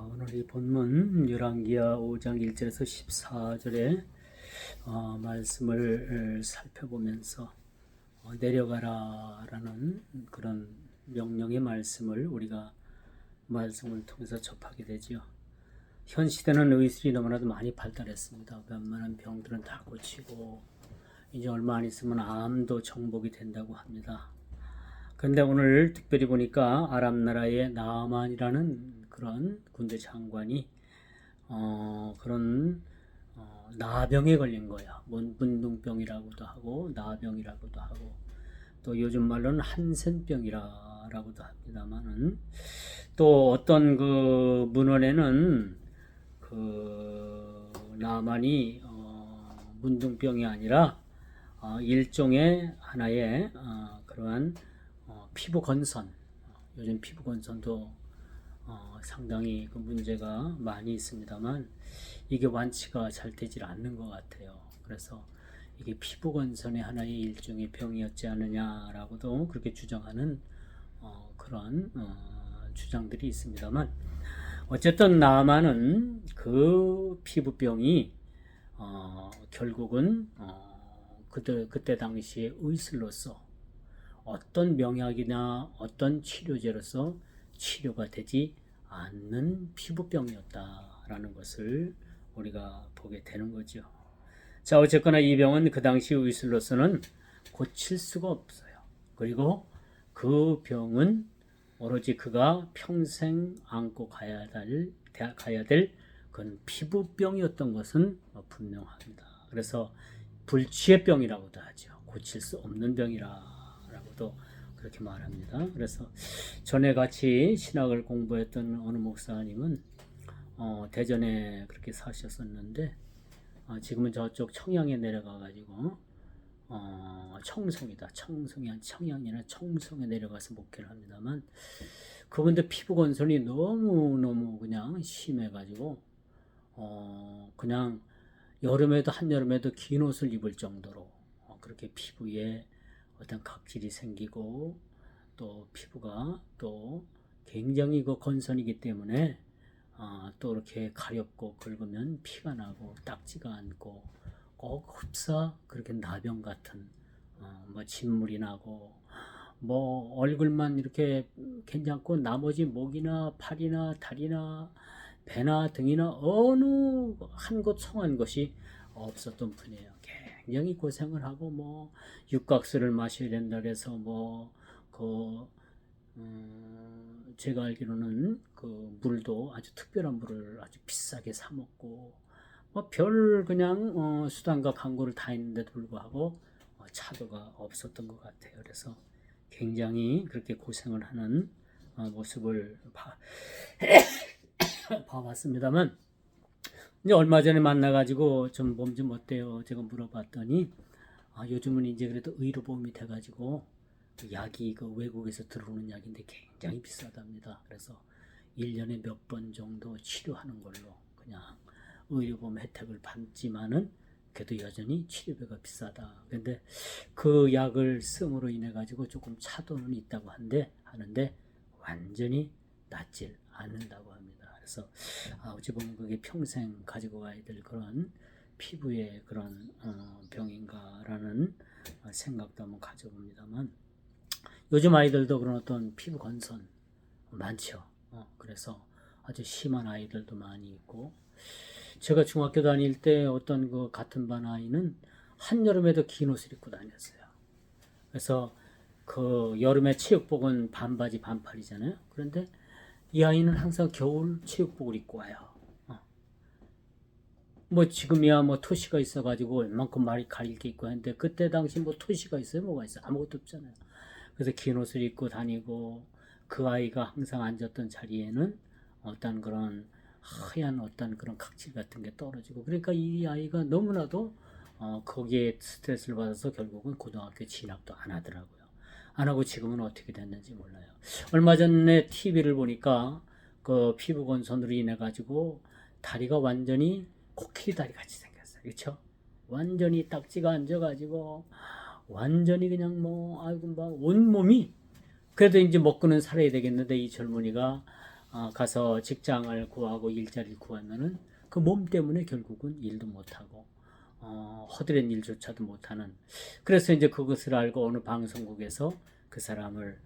오늘 이 본문 열왕기하 5장 1절에서 14절의 말씀을 살펴보면서 내려가라라는 그런 명령의 말씀을 우리가 말씀을 통해서 접하게 되지요. 현 시대는 의술이 너무나도 많이 발달했습니다. 웬만한 병들은 다 고치고 이제 얼마 안 있으면 암도 정복이 된다고 합니다. 그런데 오늘 특별히 보니까 아람 나라의 나아만이라는 그런 군대 장관이 그런 나병에 걸린 거야. 문둥병이라고도 하고 나병이라고도 하고 또 요즘 말로는 한센병이라고도 합니다만은 또 어떤 그 문헌에는 그 나만이 문둥병이 아니라 일종의 하나의 그러한 피부 건선, 요즘 피부 건선도 상당히 그 문제가 많이 있습니다만 이게 완치가 잘 되질 않는 것 같아요. 그래서 이게 피부 건선의 하나의 일종의 병이었지 않느냐라고도 그렇게 주장하는 그런 주장들이 있습니다만 어쨌든 나아만은 그 피부병이 결국은 그때 당시에 의술로서 어떤 명약이나 어떤 치료제로서 치료가 되지 않는 피부병이었다라는 것을 우리가 보게 되는 거죠. 자, 어쨌거나 이 병은 그 당시 의술로서는 고칠 수가 없어요. 그리고 그 병은 오로지 그가 평생 안고 가야 될 그런 피부병이었던 것은 분명합니다. 그래서 불치의병이라고도 하죠. 고칠 수 없는 병이라고도 그렇게 말합니다. 그래서 전에 같이 신학을 공부했던 어느 목사님은 대전에 그렇게 사셨었는데 지금은 저쪽 청양에 내려가가지고 청양이나 청송에 내려가서 목회를 합니다만 그분들 피부 건선이 너무 그냥 심해가지고 그냥 여름에도 한여름에도 긴 옷을 입을 정도로 그렇게 피부에 어떤 각질이 생기고 또 피부가 또 굉장히 그 건선이기 때문에 또 이렇게 가렵고 긁으면 피가 나고 딱지가 않고 꼭 흡사 그렇게 나병 같은 뭐 진물이 나고 뭐 얼굴만 이렇게 괜찮고 나머지 목이나 팔이나 다리나 배나 등이나 어느 한 곳 성한 것이 없었던 분이에요. 굉장히 고생을 하고 뭐 육각수를 마셔야 된다 그래서 제가 알기로는 그 물도 아주 특별한 물을 아주 비싸게 사 먹고 뭐 별 그냥 수단과 강구를 다 했는데도 불구하고 차도가 없었던 것 같아요. 그래서 굉장히 그렇게 고생을 하는 모습을 봐왔습니다만 이제 얼마 전에 만나가지고 좀 몸 좀 어때요? 제가 물어봤더니 요즘은 이제 그래도 의료보험이 돼가지고 그 약이 그 외국에서 들어오는 약인데 굉장히 비싸답니다. 그래서 1년에 몇 번 정도 치료하는 걸로 그냥 의료보험 혜택을 받지만은 그래도 여전히 치료비가 비싸다. 근데 그 약을 쓰므로 인해 가지고 조금 차도는 있다고 하는데 완전히 낫질 않는다고 합니다. 그래서 어찌 보면 그게 평생 가지고 가야 될 그런 피부의 그런 병인가라는 생각도 한번 가져봅니다만 요즘 아이들도 그런 어떤 피부 건선 많죠. 그래서 아주 심한 아이들도 많이 있고 제가 중학교 다닐 때 어떤 그 같은 반 아이는 한여름에도 긴 옷을 입고 다녔어요. 그래서 그 여름에 체육복은 반바지 반팔이잖아요. 그런데 이 아이는 항상 겨울 체육복을 입고 와요. 뭐 지금이야 뭐 토시가 있어가지고 얼만큼 말이 가릴 게 있고 하는데 그때 당시 뭐 토시가 있어요? 뭐가 있어요? 아무것도 없잖아요. 그래서 긴 옷을 입고 다니고 그 아이가 항상 앉았던 자리에는 어떤 그런 하얀 어떤 그런 각질 같은 게 떨어지고 그러니까 이 아이가 너무나도 거기에 스트레스를 받아서 결국은 고등학교 진학도 안 하더라고요. 안 하고 지금은 어떻게 됐는지 몰라요. 얼마 전에 TV를 보니까 그 피부 건선으로 인해 가지고 다리가 완전히 코끼리 다리 같이 생겼어요. 그렇죠? 완전히 딱지가 앉아가지고 완전히 그냥 뭐 아이고 막 온몸이 그래도 이제 먹고는 살아야 되겠는데 이 젊은이가 가서 직장을 구하고 일자리를 구하면은 그 몸 때문에 결국은 일도 못하고 허드렛 일조차도 못하는. 그래서 이제 그것을 알고 어느 방송국에서 그 사람을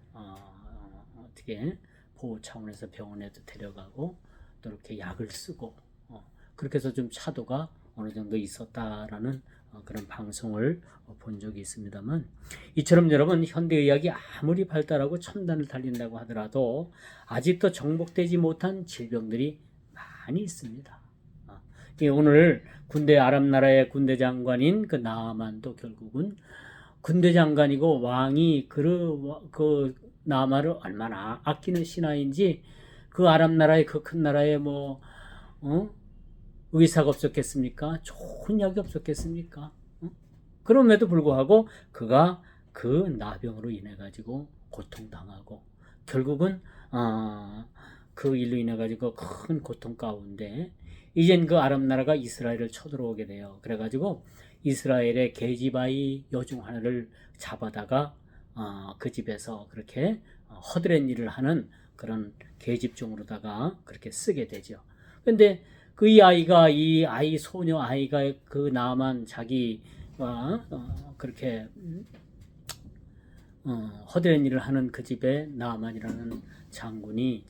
어떻게 보호 차원에서 병원에도 데려가고 또 이렇게 약을 쓰고 그렇게 해서 좀 차도가 어느 정도 있었다라는 그런 방송을 본 적이 있습니다만, 이처럼 여러분, 현대의학이 아무리 발달하고 첨단을 달린다고 하더라도 아직도 정복되지 못한 질병들이 많이 있습니다. 오늘 군대, 아랍 나라의 군대 장관인 그 나만도 결국은 군대 장관이고 왕이 그 나만을 얼마나 아끼는 신하인지, 그 아랍 나라의 그 큰 나라에 의사가 없었겠습니까? 좋은 약이 없었겠습니까? 그럼에도 불구하고 그가 그 나병으로 인해 가지고 고통당하고 결국은 그 일로 인해 가지고 큰 고통 가운데 이젠 그 아랍 나라가 이스라엘을 쳐들어오게 돼요. 그래가지고 이스라엘의 계집아이 여중 하나를 잡아다가 그 집에서 그렇게 허드렛 일을 하는 그런 계집종으로다가 그렇게 쓰게 되죠. 근데 그 이 아이 소녀 아이가 그 나만 자기와 그렇게 허드렛 일을 하는 그 집에 나만이라는 장관이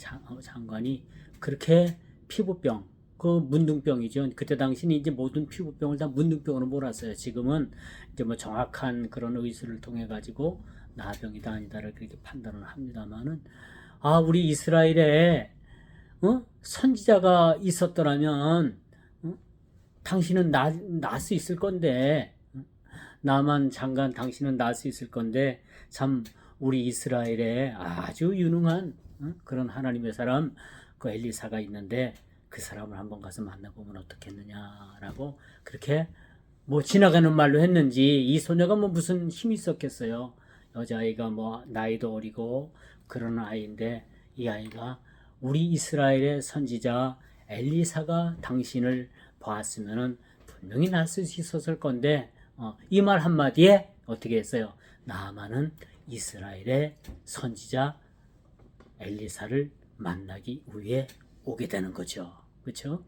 그렇게 피부병, 그 문둥병이죠. 그때 당시는 이제 모든 피부병을 다 문둥병으로 몰았어요. 지금은 이제 뭐 정확한 그런 의술을 통해 가지고 나병이다 아니다를 그렇게 판단을 합니다만은, 우리 이스라엘에 선지자가 있었더라면 당신은 날 수 있을 건데, 나만 장관 당신은 날 수 있을 건데, 참 우리 이스라엘에 아주 유능한 그런 하나님의 사람 그 엘리사가 있는데 그 사람을 한번 가서 만나보면 어떻겠느냐라고 그렇게 뭐 지나가는 말로 했는지, 이 소녀가 뭐 무슨 힘이 있었겠어요. 여자아이가 뭐 나이도 어리고 그런 아이인데, 이 아이가 우리 이스라엘의 선지자 엘리사가 당신을 보았으면은 분명히 날 수 있었을 건데, 이 말 한마디에 어떻게 했어요? 나아만은 이스라엘의 선지자 엘리사를 만나기 위해 오게 되는 거죠. 그렇죠?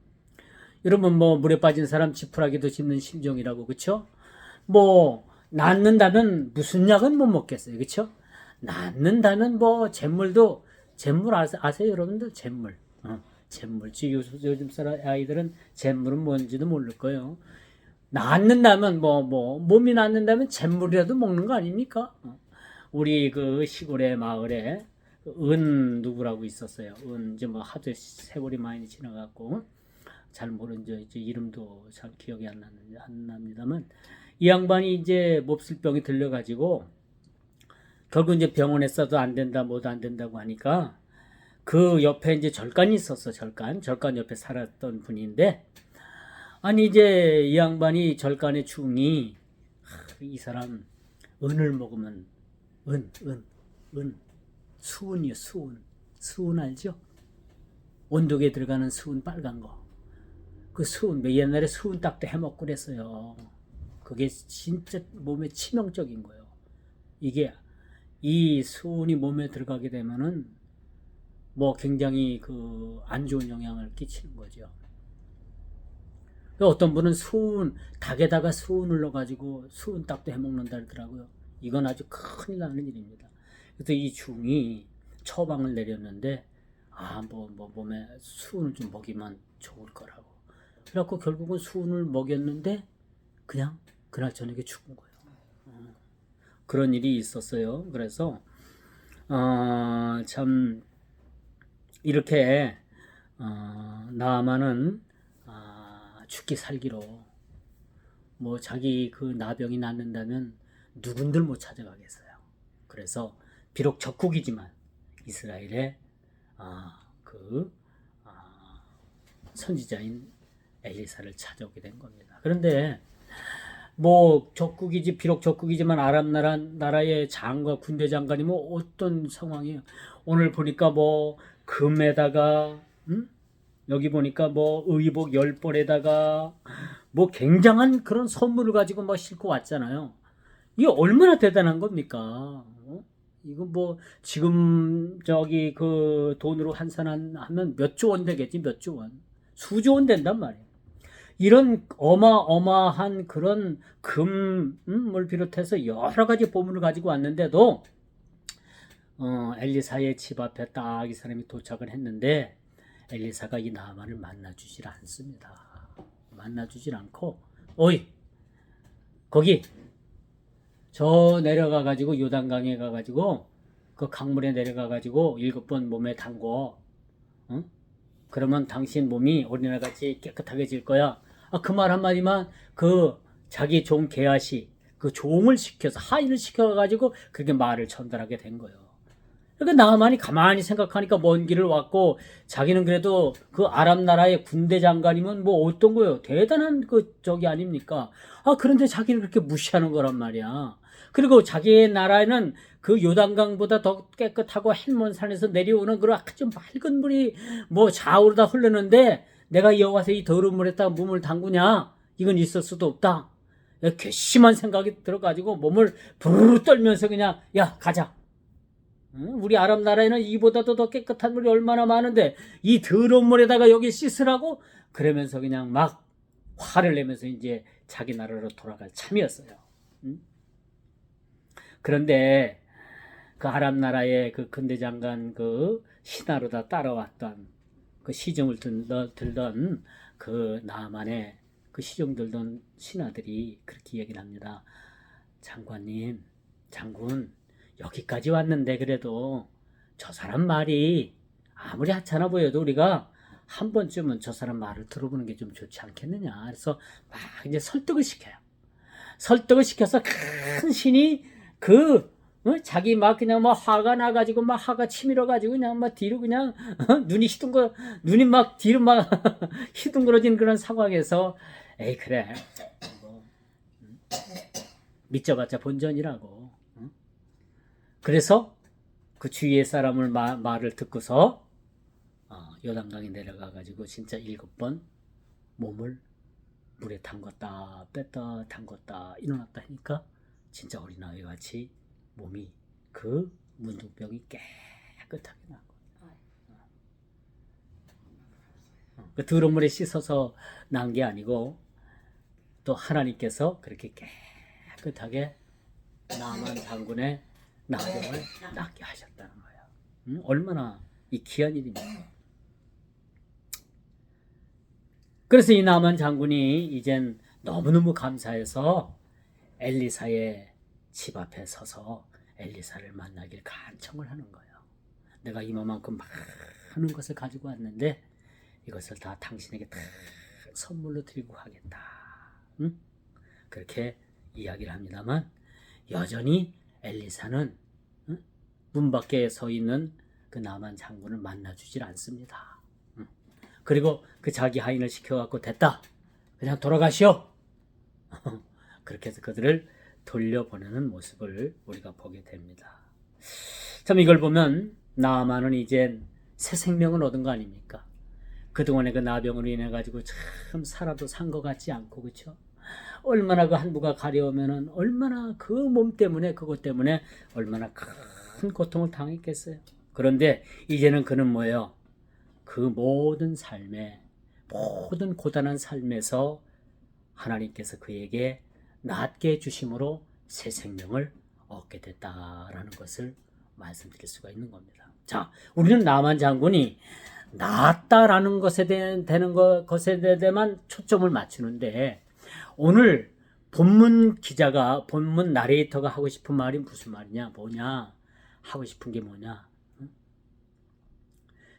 여러분, 뭐 물에 빠진 사람 지푸라기도 짚는 심정이라고, 그렇죠? 뭐 낫는다면 무슨 약은 못 먹겠어요, 그렇죠? 낫는다면 뭐 잿물 아세요, 여러분들? 잿물. 잿물. 요즘 사람 아이들은 잿물은 뭔지도 모를 거예요. 낫는다면 몸이 낫는다면 잿물이라도 먹는 거 아닙니까? 우리 그 시골의 마을에 은 누구라고 있었어요. 이제 뭐 하도 세월이 많이 지나갔고 잘 모르는 이제 이름도 잘 기억이 안 납니다만, 이 양반이 이제 몹쓸병이 들려가지고 결국 이제 병원에 써도 안 된다, 뭐도 안 된다고 하니까 그 옆에 이제 절간이 있었어. 절간 옆에 살았던 분인데, 아니 이제 이 양반이 절간의 중이 이 사람 은을 먹으면 은 수은이요, 수은 알죠? 온도계에 들어가는 수은 빨간 거. 그 수은, 옛날에 수은 딱도 해먹고 그랬어요. 그게 진짜 몸에 치명적인 거예요. 이게 이 수은이 몸에 들어가게 되면은 뭐 굉장히 그 안 좋은 영향을 끼치는 거죠. 어떤 분은 닭에다가 수은을 넣어가지고 수은 딱도 해먹는다 그러더라고요. 이건 아주 큰일 나는 일입니다. 그래서 이 중이 처방을 내렸는데, 몸에 수은을 좀 먹이면 좋을 거라고. 그래갖고 결국은 수은을 먹였는데 그냥 그날 저녁에 죽은 거예요. 그런 일이 있었어요. 그래서 참 이렇게 나아만은 죽기 살기로 뭐 자기 그 나병이 낫는다면 누군들 못 찾아가겠어요. 그래서 비록 적국이지만 이스라엘의 선지자인 엘리사를 찾아오게 된 겁니다. 그런데 뭐 비록 적국이지만 아랍 나라의 장과 군대 장관이 뭐 어떤 상황이에요? 오늘 보니까 뭐 금에다가 여기 보니까 뭐 의복 10벌에다가 뭐 굉장한 그런 선물을 가지고 막 싣고 왔잖아요. 이게 얼마나 대단한 겁니까? 이거 뭐 지금 저기 그 돈으로 환산하면 몇 조 원 되겠지. 몇 조 원. 수조 원 된단 말이에요. 이런 어마어마한 그런 금을 비롯해서 여러 가지 보물을 가지고 왔는데도 엘리사의 집 앞에 딱 이 사람이 도착을 했는데 엘리사가 이 나만을 만나주질 않습니다. 만나주질 않고 어이 거기 저 내려가 가지고 요단강에 가 가지고 그 강물에 내려가 가지고 7번 몸에 담궈. 응? 그러면 당신 몸이 어린아이같이 깨끗하게 거야. 그 말 한마디만 그 자기 종 게하시 그 종을 시켜서 하인을 시켜가지고 그렇게 말을 전달하게 된 거예요. 그러니까 나만이 가만히 생각하니까 먼 길을 왔고 자기는 그래도 그 아람 나라의 군대 장관이면 뭐 어떤 거예요? 대단한 그 저기 아닙니까? 그런데 자기는 그렇게 무시하는 거란 말이야. 그리고 자기의 나라에는 그 요단강보다 더 깨끗하고 헬몬산에서 내려오는 그런 아주 맑은 물이 뭐 좌우로 다 흐르는데 내가 여와서 이 더러운 물에다 몸을 담그냐? 이건 있을 수도 없다. 괘씸한 생각이 들어가지고 몸을 부르르 떨면서 그냥 야 가자. 우리 아랍 나라에는 이보다도 더 깨끗한 물이 얼마나 많은데 이 더러운 물에다가 여기 씻으라고 그러면서 그냥 막 화를 내면서 이제 자기 나라로 돌아갈 참이었어요. 그런데 그 아랍 나라의 그 근대 장관 그 신하로다 따라왔던 그 시중을 들던 그 나만의 그 시중 들던 신하들이 그렇게 얘기를 합니다. 장관님, 장군 여기까지 왔는데 그래도 저 사람 말이 아무리 하찮아 보여도 우리가 한 번쯤은 저 사람 말을 들어보는 게 좀 좋지 않겠느냐. 그래서 막 이제 설득을 시켜요. 설득을 시켜서 큰 신이 자기 막 그냥 막 화가 나가지고 막 화가 치밀어가지고 그냥 막 뒤로 그냥 눈이 막 뒤로 막 휘둥그러진 그런 상황에서 에이 그래 뭐, 믿져봤자 본전이라고. 그래서 그 주위의 사람을 말을 듣고서 요단강에 내려가가지고 진짜 7번 몸을 물에 담궜다 뺐다 담궜다 일어났다 하니까 진짜 어린아이 같이 몸이 그 문둥병이 깨끗하게 난 거예요. 그 더러운 물에 씻어서 난 게 아니고 또 하나님께서 그렇게 깨끗하게 나만 장군의 나병을 낫게 하셨다는 거예요. 얼마나 이 귀한 일입니까? 그래서 이 나만 장군이 이젠 너무너무 감사해서 엘리사의 집 앞에 서서 엘리사를 만나길 간청을 하는 거예요. 내가 이만큼 많은 것을 가지고 왔는데 이것을 다 당신에게 다 선물로 드리고 가겠다. 그렇게 이야기를 합니다만 여전히 엘리사는 문 밖에 서 있는 그 나만 장군을 만나주질 않습니다. 그리고 그 자기 하인을 시켜갖고 됐다. 그냥 돌아가시오. 그렇게 해서 그들을 돌려보내는 모습을 우리가 보게 됩니다. 참 이걸 보면 나아만은 이제 새 생명을 얻은 거 아닙니까? 그동안의 그 나병으로 인해 가지고 참 살아도 산 것 같지 않고 그렇죠? 얼마나 그 한부가 가려우면은 얼마나 그 몸 때문에 그것 때문에 얼마나 큰 고통을 당했겠어요. 그런데 이제는 그는 뭐예요? 그 모든 삶에 모든 고단한 삶에서 하나님께서 그에게 낫게 해주심으로 새 생명을 얻게 됐다라는 것을 말씀드릴 수가 있는 겁니다. 자, 우리는 나만 장군이 낫다라는 것에 대해만 초점을 맞추는데 오늘 본문 기자가 본문 나레이터가 하고 싶은 말이 무슨 말이냐 뭐냐 하고 싶은 게 뭐냐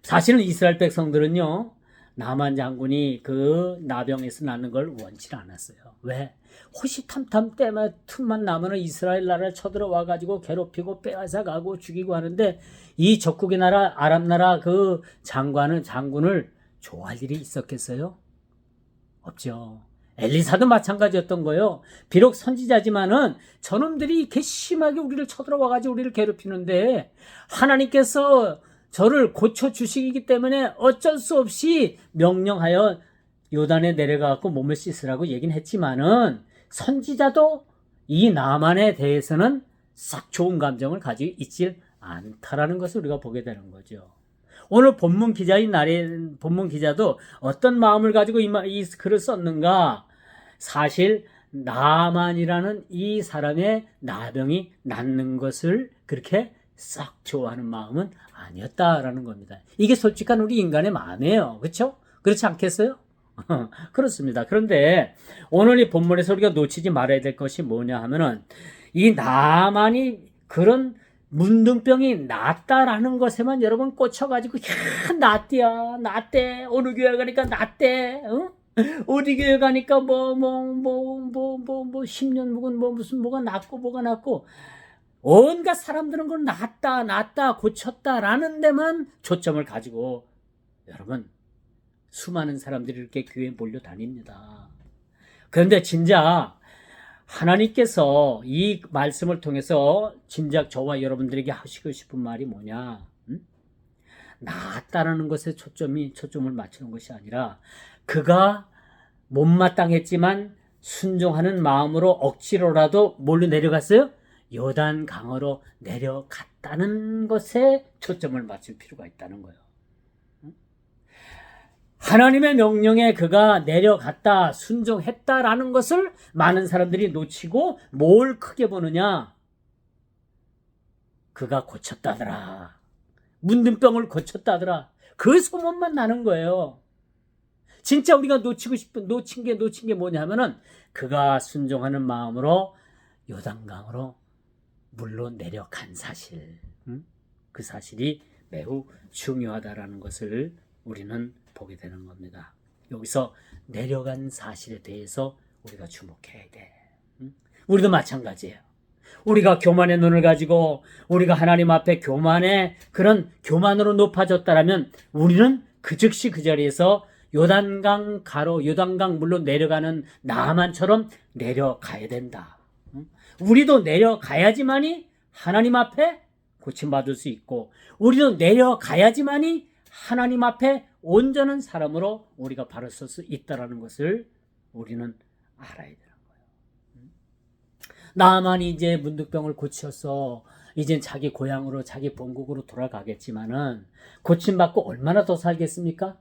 사실은 이스라엘 백성들은요 나만 장군이 그 나병에서 나는 걸 원치 않았어요. 왜? 호시탐탐 때만 틈만 나면은 이스라엘 나라를 쳐들어와 가지고 괴롭히고 빼앗아 가고 죽이고 하는데 이 적국의 나라 아랍 나라 그 장군을 좋아할 일이 있었겠어요? 없죠. 엘리사도 마찬가지였던 거예요. 비록 선지자지만은 저놈들이 괘씸하게 우리를 쳐들어와 가지고 우리를 괴롭히는데 하나님께서 저를 고쳐주시기 때문에 어쩔 수 없이 명령하여 요단에 내려가고 몸을 씻으라고 얘기는 했지만은 선지자도 이 나만에 대해서는 싹 좋은 감정을 가지고 있질 않다라는 것을 우리가 보게 되는 거죠. 오늘 본문 기자도 어떤 마음을 가지고 이 글을 썼는가? 사실 나만이라는 이 사람의 나병이 낫는 것을 그렇게 싹 좋아하는 마음은 아니었다라는 겁니다. 이게 솔직한 우리 인간의 마음이에요. 그렇죠? 그렇지 않겠어요? 그렇습니다. 그런데 오늘 이 본문에서 우리가 놓치지 말아야 될 것이 뭐냐 하면은 이 나만이 그런 문둥병이 낫다라는 것에만 여러분 꽂혀가지고 낫대 어느 교회 가니까 낫대 어디 교회 가니까 10년 묵은 무슨 뭐가 낫고 온갖 사람들은 그걸 낫다 고쳤다라는 데만 초점을 가지고 여러분 수많은 사람들이 이렇게 교회에 몰려다닙니다. 그런데 진짜 하나님께서 이 말씀을 통해서 진작 저와 여러분들에게 하시고 싶은 말이 뭐냐? 낫다라는 것에 초점을 맞추는 것이 아니라 그가 못마땅했지만 순종하는 마음으로 억지로라도 뭘로 내려갔어요? 요단 강으로 내려갔다는 것에 초점을 맞출 필요가 있다는 거예요. 하나님의 명령에 그가 내려갔다, 순종했다라는 것을 많은 사람들이 놓치고 뭘 크게 보느냐? 그가 고쳤다더라. 문둥병을 고쳤다더라. 그 소문만 나는 거예요. 진짜 우리가 놓친 게 뭐냐면은 그가 순종하는 마음으로 요단강으로 물로 내려간 사실. 그 사실이 매우 중요하다라는 것을 우리는 보게 되는 겁니다. 여기서 내려간 사실에 대해서 우리가 주목해야 돼. 우리도 마찬가지예요. 우리가 교만의 눈을 가지고 우리가 하나님 앞에 교만으로 높아졌다라면 우리는 그 즉시 그 자리에서 요단강 물로 내려가는 나만처럼 내려가야 된다. 우리도 내려가야지만이 하나님 앞에 고침받을 수 있고 우리도 내려가야지만이 하나님 앞에 온전한 사람으로 우리가 바로 설 수 있다는 것을 우리는 알아야 되는 거예요. 나만이 이제 문둥병을 고쳐서 이젠 자기 고향으로 자기 본국으로 돌아가겠지만은 고침받고 얼마나 더 살겠습니까?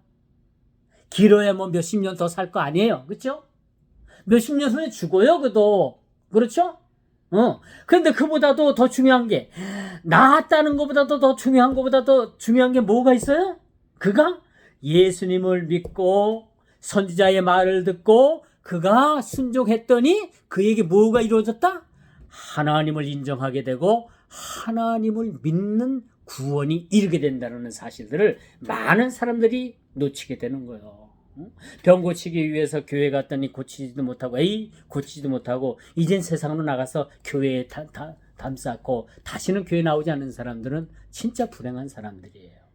길어야 몇십 년 더 살 거 아니에요. 그렇죠? 몇십 년 후에 죽어요. 그도. 그렇죠? 그런데 그보다도 더 중요한 게 나았다는 것보다도 더 중요한 게 뭐가 있어요? 그가 예수님을 믿고 선지자의 말을 듣고 그가 순종했더니 그에게 뭐가 이루어졌다? 하나님을 인정하게 되고 하나님을 믿는 구원이 이르게 된다는 사실들을 많은 사람들이 놓치게 되는 거예요. 병 고치기 위해서 교회 갔더니 고치지도 못하고 이젠 세상으로 나가서 교회에 담쌓고 다시는 교회 나오지 않는 사람들은 진짜 불행한 사람들이에요.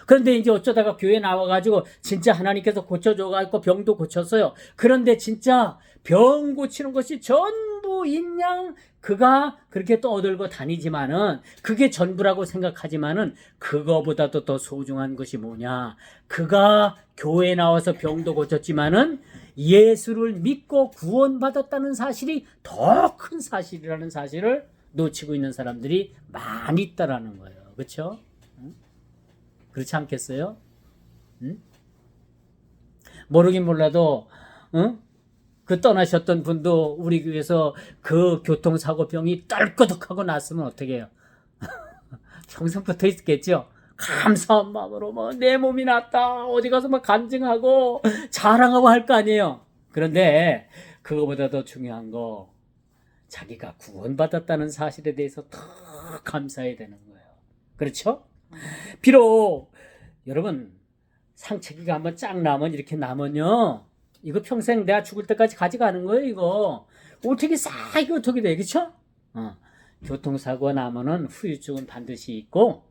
그런데 이제 어쩌다가 교회 나와가지고 진짜 하나님께서 고쳐줘가지고 병도 고쳤어요. 그런데 진짜 병 고치는 것이 전부인 양 그가 그렇게 떠들고 다니지만은 그게 전부라고 생각하지만은 그거보다도 더 소중한 것이 뭐냐? 그가 교회에 나와서 병도 고쳤지만은 예수를 믿고 구원받았다는 사실이 더 큰 사실이라는 사실을 놓치고 있는 사람들이 많이 있다라는 거예요. 그렇죠? 그렇지 않겠어요? 모르긴 몰라도 그 떠나셨던 분도 우리 교회에서 그 교통사고병이 떨끄덕하고 났으면 어떻게 해요? 평생 붙어 있겠죠? 감사한 마음으로 내 몸이 낫다 어디 가서 간증하고 자랑하고 할 거 아니에요. 그런데 그거보다 더 중요한 거 자기가 구원받았다는 사실에 대해서 더 감사해야 되는 거예요. 그렇죠? 비록 여러분 상처기가 한번 쫙 나면 이렇게 나면요 이거 평생 내가 죽을 때까지 가져가는 거예요. 이거 이게 어떻게 돼? 그렇죠? 교통사고가 나면은 후유증은 반드시 있고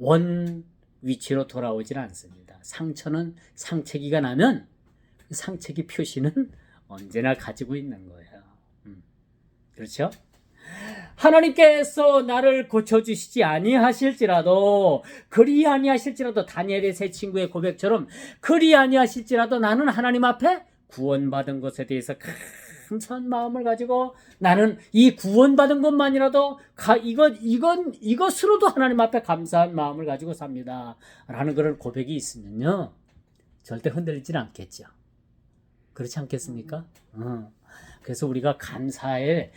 원 위치로 돌아오질 않습니다. 상처는 상처기가 나면 상처기 표시는 언제나 가지고 있는 거예요. 그렇죠? 하나님께서 나를 고쳐주시지 아니하실지라도 다니엘의 세 친구의 고백처럼 그리 아니하실지라도 나는 하나님 앞에 구원받은 것에 대해서 감사한 마음을 가지고 나는 이 구원받은 것만이라도 이것으로도 하나님 앞에 감사한 마음을 가지고 삽니다. 라는 그런 고백이 있으면요. 절대 흔들리지는 않겠죠. 그렇지 않겠습니까? 그래서 우리가 감사해야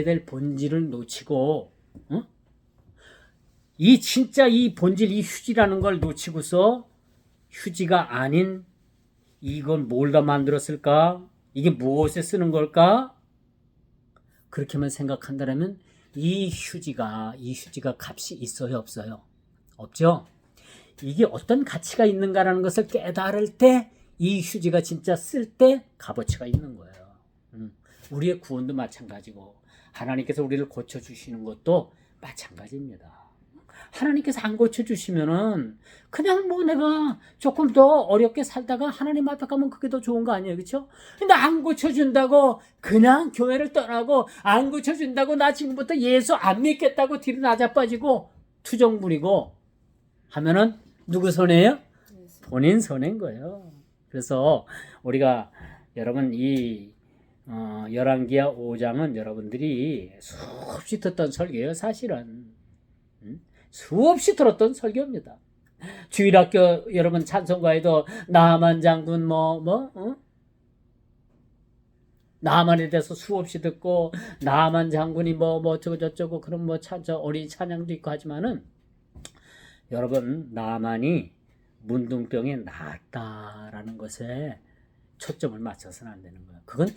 될 본질을 놓치고, 이 본질, 이 휴지라는 걸 놓치고서 휴지가 아닌 이건 뭘로 만들었을까? 이게 무엇에 쓰는 걸까? 그렇게만 생각한다면 이 휴지가 값이 있어요, 없어요? 없죠? 이게 어떤 가치가 있는가라는 것을 깨달을 때 이 휴지가 진짜 쓸 때 값어치가 있는 거예요. 우리의 구원도 마찬가지고 하나님께서 우리를 고쳐주시는 것도 마찬가지입니다. 하나님께서 안 고쳐주시면은 그냥 뭐 내가 조금 더 어렵게 살다가 하나님 앞에 가면 그게 더 좋은 거 아니에요, 그렇죠? 근데 안 고쳐준다고 그냥 교회를 떠나고 안 고쳐준다고 나 지금부터 예수 안 믿겠다고 뒤로 나자빠지고 투정 부리고 하면은 누구 손해예요? 본인 손해인 거예요. 그래서 우리가 여러분 이 열왕기하 5장은 여러분들이 수없이 듣던 설교예요, 사실은. 수없이 들었던 설교입니다. 주일학교 여러분 찬송가에도 나만 장군 나만에 대해서 수없이 듣고 나만 장군이 저쩌고 그런 어린 찬양도 있고 하지만은 여러분 나만이 문둥병에 나았다라는 것에 초점을 맞춰서는 안 되는 거야. 그건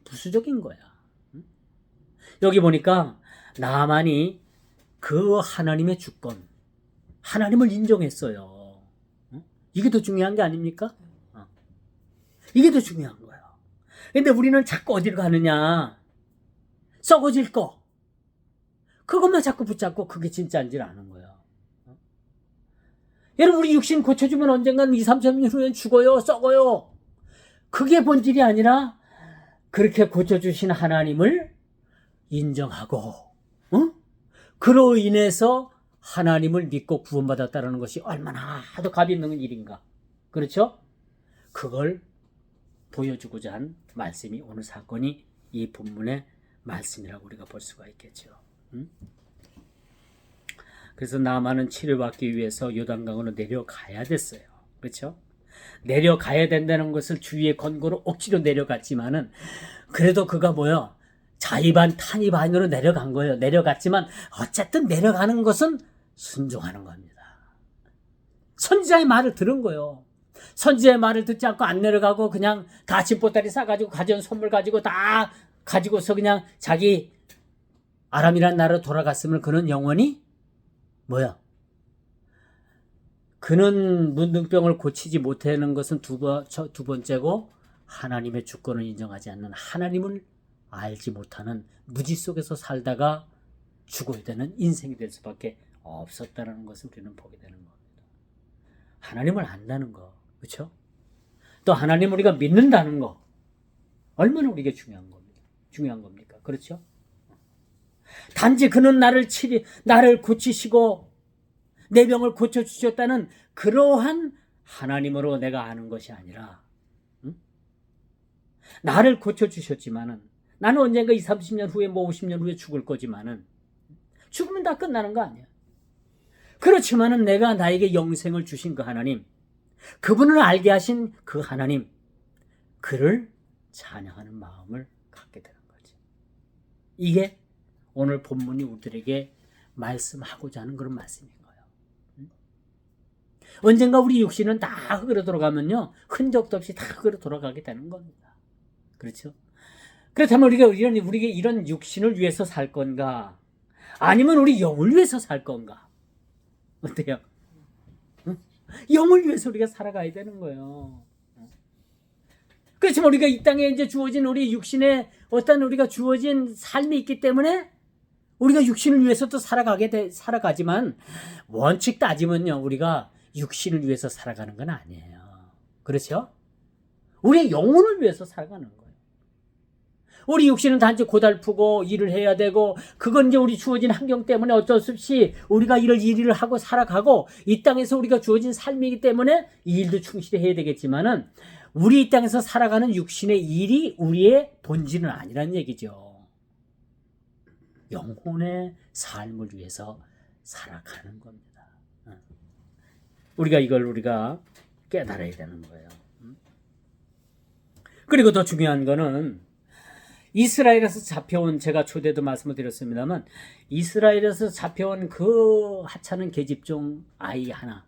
부수적인 거야. 여기 보니까 나만이 그 하나님의 주권, 하나님을 인정했어요. 이게 더 중요한 게 아닙니까? 이게 더 중요한 거예요. 근데 우리는 자꾸 어디로 가느냐? 썩어질 거. 그것만 자꾸 붙잡고 그게 진짜인지를 아는 거예요. 여러분 우리 육신 고쳐주면 언젠간 2, 3, 3년 후엔 죽어요. 썩어요. 그게 본질이 아니라 그렇게 고쳐주신 하나님을 인정하고 그로 인해서 하나님을 믿고 구원받았다는 것이 얼마나 더 값이 있는 일인가. 그렇죠? 그걸 보여주고자 한 말씀이 오늘 사건이 이 본문의 말씀이라고 우리가 볼 수가 있겠죠. 그래서 나만은 치료받기 위해서 요단강으로 내려가야 됐어요. 그렇죠? 내려가야 된다는 것을 주위의 권고로 억지로 내려갔지만은 그래도 그가 자의 반 탄이 반으로 내려간 거예요. 내려갔지만 어쨌든 내려가는 것은 순종하는 겁니다. 선지자의 말을 들은 거예요. 선지자의 말을 듣지 않고 안 내려가고 그냥 다 짐보따리 싸가지고 가져온 선물 가지고 다 가지고서 그냥 자기 아람이라는 나라로 돌아갔으면 그는 영원히 그는 문둥병을 고치지 못하는 것은 두 번째고 하나님의 주권을 인정하지 않는 하나님을 알지 못하는 무지 속에서 살다가 죽어야 되는 인생이 될 수밖에 없었다는 것을 우리는 보게 되는 겁니다. 하나님을 안다는 거, 그렇죠? 또 하나님을 우리가 믿는다는 거 얼마나 우리에게 중요한 겁니까? 그렇죠? 단지 그는 나를 고치시고 내 병을 고쳐주셨다는 그러한 하나님으로 내가 아는 것이 아니라 나를 고쳐주셨지만은 나는 언젠가 20, 30년 후에 50년 후에 죽을 거지만은 죽으면 다 끝나는 거 아니야. 그렇지만은 내가 나에게 영생을 주신 그 하나님, 그분을 알게 하신 그 하나님, 그를 찬양하는 마음을 갖게 되는 거지. 이게 오늘 본문이 우리들에게 말씀하고자 하는 그런 말씀인 거예요. 언젠가 우리 육신은 다 흙으로 돌아가면요, 흔적도 없이 다 흙으로 돌아가게 되는 겁니다. 그렇죠? 그렇다면 우리가 이런 육신을 위해서 살 건가? 아니면 우리 영을 위해서 살 건가? 어때요? 영을 위해서 우리가 살아가야 되는 거예요. 그렇지만 우리가 이 땅에 이제 주어진 우리 육신에 우리가 주어진 삶이 있기 때문에 우리가 육신을 위해서도 살아가지만 원칙 따지면요, 우리가 육신을 위해서 살아가는 건 아니에요. 그렇죠? 우리의 영혼을 위해서 살아가는 거예요. 우리 육신은 단지 고달프고 일을 해야 되고 그건 이제 우리 주어진 환경 때문에 어쩔 수 없이 우리가 일을 하고 살아가고 이 땅에서 우리가 주어진 삶이기 때문에 이 일도 충실히 해야 되겠지만은 우리 이 땅에서 살아가는 육신의 일이 우리의 본질은 아니란 얘기죠. 영혼의 삶을 위해서 살아가는 겁니다. 우리가 깨달아야 되는 거예요. 그리고 더 중요한 거는 이스라엘에서 잡혀온, 제가 초대도 말씀을 드렸습니다만 이스라엘에서 잡혀온 그 하찮은 계집종 아이 하나,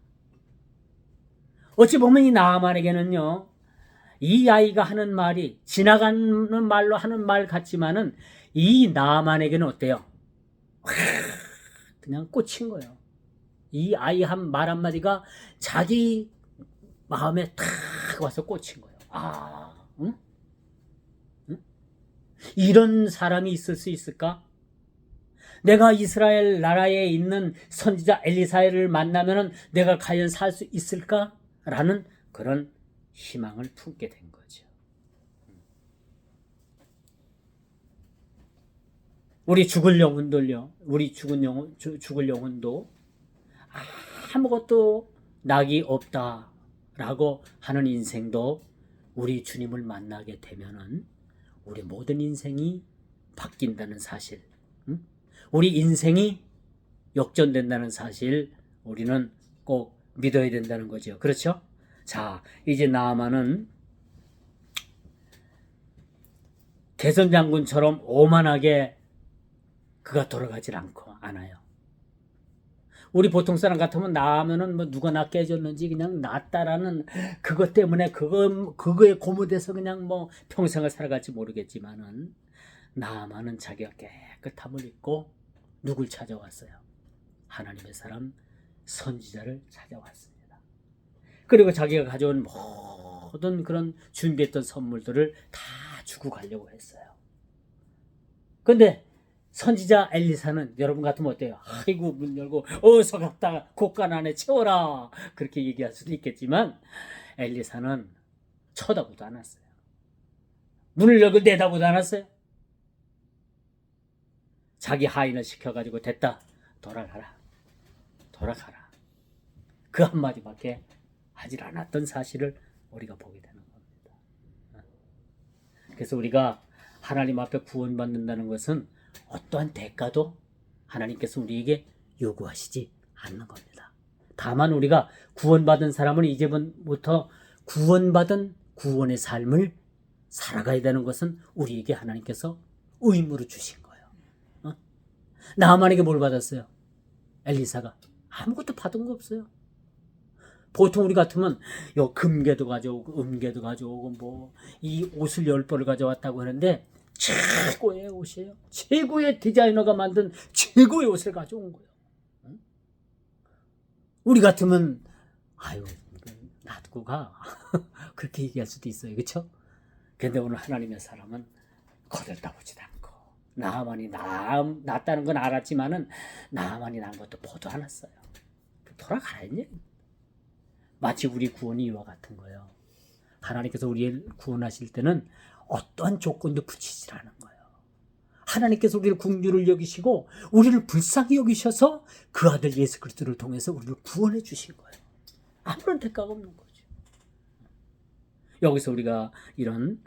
어찌 보면 이 나아만에게는요 이 아이가 하는 말이 지나가는 말로 하는 말 같지만은 이 나아만에게는 어때요? 그냥 꽂힌 거예요. 이 아이 한 말 한마디가 자기 마음에 탁 와서 꽂힌 거예요. 응? 이런 사람이 있을 수 있을까? 내가 이스라엘 나라에 있는 선지자 엘리사를 만나면은 내가 과연 살 수 있을까? 라는 그런 희망을 품게 된 거죠. 우리 죽을 영혼도 아무것도 낙이 없다라고 하는 인생도 우리 주님을 만나게 되면은 우리 모든 인생이 바뀐다는 사실, 우리 인생이 역전된다는 사실 우리는 꼭 믿어야 된다는 거죠. 그렇죠? 자, 이제 나아만은 개선 장군처럼 오만하게 그가 돌아가질 않아요. 우리 보통 사람 같으면 나면은 뭐 누가 나 깨졌는지 그냥 낫다라는 그것 때문에 그거에 고무돼서 그냥 뭐 평생을 살아갈지 모르겠지만은 나만은 자기가 깨끗함을 입고 누굴 찾아왔어요? 하나님의 사람 선지자를 찾아왔습니다. 그리고 자기가 가져온 모든 그런 준비했던 선물들을 다 주고 가려고 했어요. 근데 선지자 엘리사는 여러분 같으면 어때요? 아이고 문 열고 어서 갔다 곳간 안에 채워라 그렇게 얘기할 수도 있겠지만 엘리사는 쳐다보도 않았어요. 문을 열고 내다보도 않았어요. 자기 하인을 시켜가지고 됐다 돌아가라 그 한마디밖에 하질 않았던 사실을 우리가 보게 되는 겁니다. 그래서 우리가 하나님 앞에 구원받는다는 것은 어떠한 대가도 하나님께서 우리에게 요구하시지 않는 겁니다. 다만 우리가 구원받은 사람은 이제부터 구원받은 구원의 삶을 살아가야 되는 것은 우리에게 하나님께서 의무로 주신 거예요. 나만에게 뭘 받았어요? 엘리사가 아무것도 받은 거 없어요. 보통 우리 같으면 금괴도 가져오고 은괴도 가져오고 뭐 이 옷을 10벌을 가져왔다고 하는데 최고의 옷이에요. 최고의 디자이너가 만든 최고의 옷을 가져온 거예요. 우리 같으면 아유 놔두고 가 그렇게 얘기할 수도 있어요. 그렇죠? 근데 오늘 하나님의 사람은 거들떠보지도 않고 나만이 낫다는 건 알았지만은 나만이 난 것도 보도 않았어요. 돌아가라는 얘기. 마치 우리 구원이 이와 같은 거예요. 하나님께서 우리를 구원하실 때는 어떠한 조건도 붙이질 않은 거예요. 하나님께서 우리를 긍휼을 여기시고 우리를 불쌍히 여기셔서 그 아들 예수 그리스도를 통해서 우리를 구원해 주신 거예요. 아무런 대가가 없는 거죠. 여기서 우리가 이런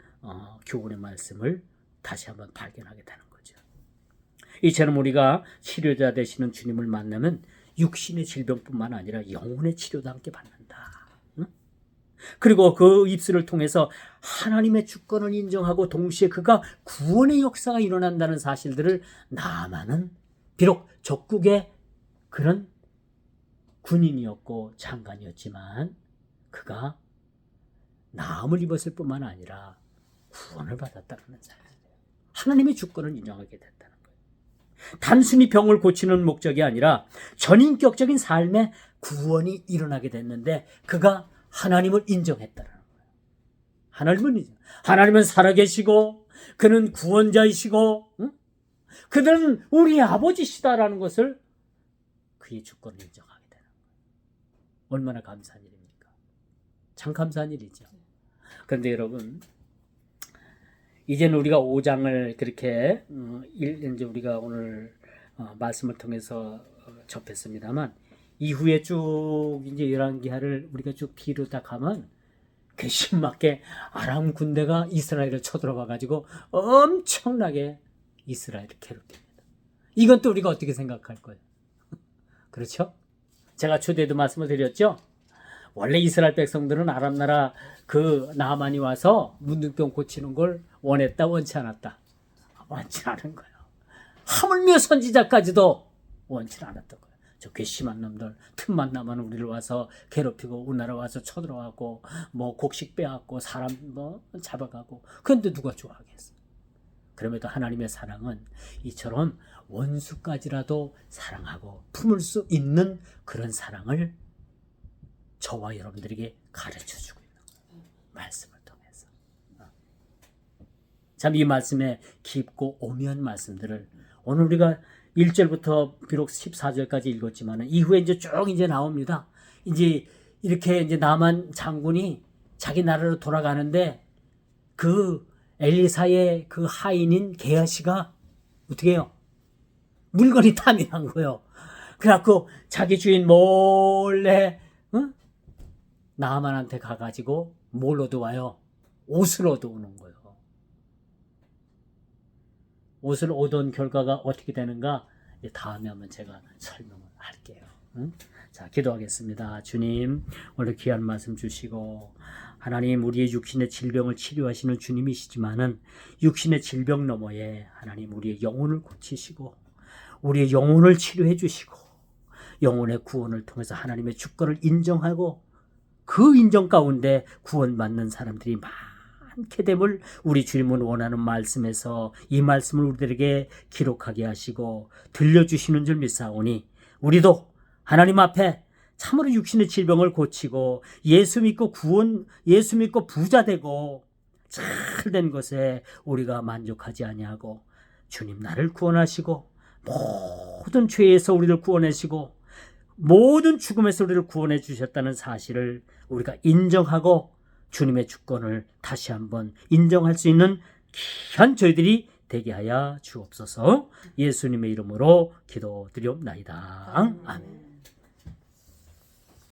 교훈의 말씀을 다시 한번 발견하게 되는 거죠. 이처럼 우리가 치료자 되시는 주님을 만나면 육신의 질병뿐만 아니라 영혼의 치료도 함께 받는다. 그리고 그 입술을 통해서 하나님의 주권을 인정하고 동시에 그가 구원의 역사가 일어난다는 사실들을 나아만은 비록 적국의 그런 군인이었고 장관이었지만 그가 나음을 입었을 뿐만 아니라 구원을 받았다는 사실이에요. 하나님의 주권을 인정하게 됐다는 거예요. 단순히 병을 고치는 목적이 아니라 전인격적인 삶의 구원이 일어나게 됐는데 그가 하나님을 인정했다는 거예요. 하나님은 살아계시고 그는 구원자이시고 그는 우리 아버지시다라는 것을 그의 주권을 인정하게 되는 거예요. 얼마나 감사한 일입니까? 참 감사한 일이죠. 그런데 여러분 이제는 우리가 5장을 그렇게 이제 우리가 오늘 말씀을 통해서 접했습니다만 이후에 쭉 이제 열왕기하를 우리가 쭉 뒤로 딱 하면 괘씸하게 아람 군대가 이스라엘을 쳐들어와 가지고 엄청나게 이스라엘을 괴롭힙니다. 이건 또 우리가 어떻게 생각할 거예요? 그렇죠? 제가 초대도 말씀을 드렸죠. 원래 이스라엘 백성들은 아람 나라 그 나만이 와서 문둥병 고치는 걸 원했다, 원치 않았다? 원치 않은 거예요. 하물며 선지자까지도 원치 않았던 거예요. 저 괘씸한 놈들 틈만 나면 우리를 와서 괴롭히고 우리나라 와서 쳐들어가고 뭐 곡식 빼앗고 사람 뭐 잡아가고. 그런데 누가 좋아하겠어? 그럼에도 하나님의 사랑은 이처럼 원수까지라도 사랑하고 품을 수 있는 그런 사랑을 저와 여러분들에게 가르쳐주고 있는 거예요. 말씀을 통해서. 참 이 말씀의 깊고 오묘한 말씀들을 오늘 우리가 1절부터 비록 14절까지 읽었지만 이후에 이제 쭉 이제 나옵니다. 이제 이렇게 이제 나만 장군이 자기 나라로 돌아가는데 그 엘리사의 그 하인인 게하시가 어떻게 해요? 물건이 탐이 난 거예요. 그래갖고 자기 주인 몰래 나만한테 가가지고 뭘 얻어와요? 옷을 얻어오는 거예요. 옷을 얻어온 결과가 어떻게 되는가? 다음에 한번 제가 설명을 할게요. 자, 기도하겠습니다. 주님, 오늘 귀한 말씀 주시고 하나님, 우리의 육신의 질병을 치료하시는 주님이시지만은 육신의 질병 너머에 하나님 우리의 영혼을 고치시고 우리의 영혼을 치료해 주시고 영혼의 구원을 통해서 하나님의 주권을 인정하고 그 인정 가운데 구원받는 사람들이 많게 됨을 우리 주님은 원하는 말씀에서 이 말씀을 우리들에게 기록하게 하시고 들려주시는 줄 믿사오니 우리도 하나님 앞에 참으로 육신의 질병을 고치고 예수 믿고 부자 되고 잘된 것에 우리가 만족하지 아니하고 주님 나를 구원하시고 모든 죄에서 우리를 구원하시고 모든 죽음에서 우리를 구원해 주셨다는 사실을 우리가 인정하고 주님의 주권을 다시 한번 인정할 수 있는 귀한 저희들이 되게 하여 주옵소서. 예수님의 이름으로 기도드리옵나이다. 아멘.